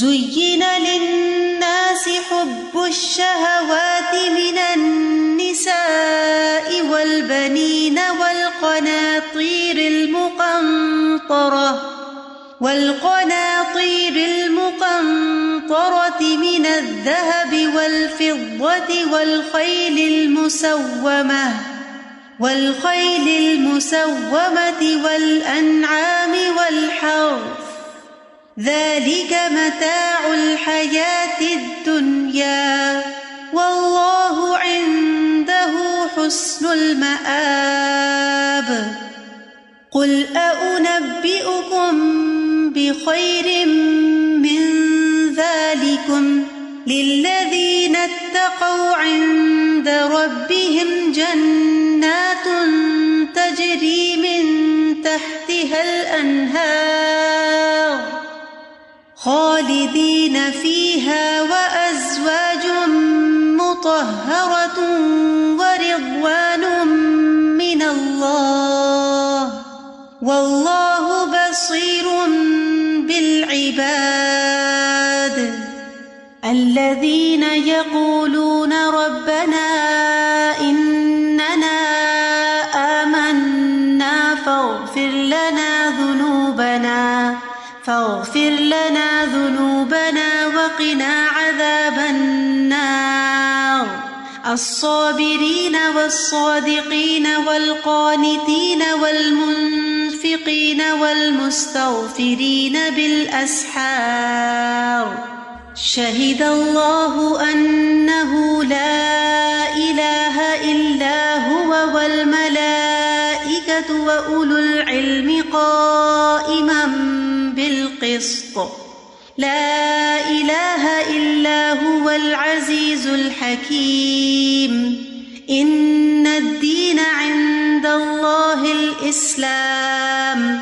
زين للناس حب الشهوات من النساء والبنين والقناطير المقنطرة من الذهب والفضة والخيل المسومة والأنعام والحرث ذلك متاع الحياة الدنيا والله عنده حسن المآب قل أنبئكم بخير من ذلكم للذين اتقوا عند ربهم جنات تجري من تحتها الأنهار خالدين فيها وأزواج مطهرة ورضوان من الله والله بصير بالعباد الذين يقولون ربنا إننا آمنا فاغفر لنا ذنوبنا وقنا عذاب النار الصابرين والصادقين والقانتين والمنفقين والمستغفرين بالأسحار شهد الله أنه لا إله إلا هو والملائكة وأولو العلم قائما بالقسط لا إله إلا هو العزيز الحكيم إن الدين عند الله الإسلام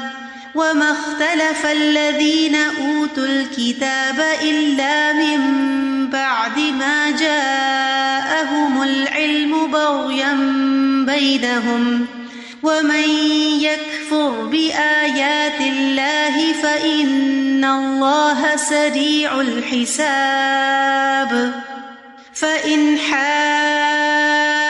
وما اختلف الذين أوتوا الكتاب إلا من بعد ما جاءهم العلم بغيا بينهم ومن يكفر بآيات الله فإن الله سريع الحساب فإن حاجوك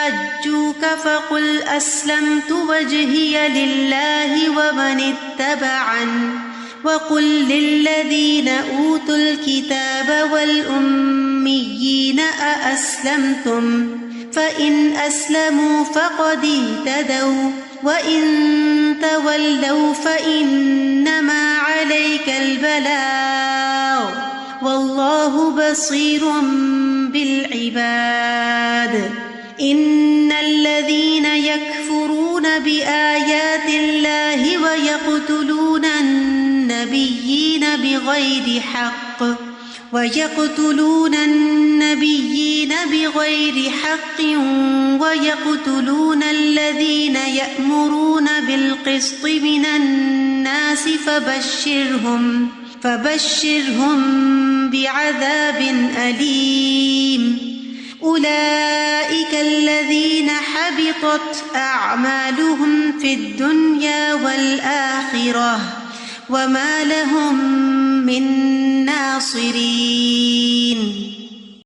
فقل أسلمت وجهي لله ومن اتبعني وقل للذين أوتوا الكتاب والأميين أأسلمتم فإن أسلموا فقد اهتدوا وإن تولوا فإنما عليك البلاغ والله بصير بالعباد إن الذين يكفرون بآيات الله ويقتلون النبيين بغير حق ويقتلون الذين يأمرون بالقسط من الناس فبشرهم بعذاب أليم أولئك الذين حبطت أعمالهم في الدنيا والآخرة وما لهم من ناصرين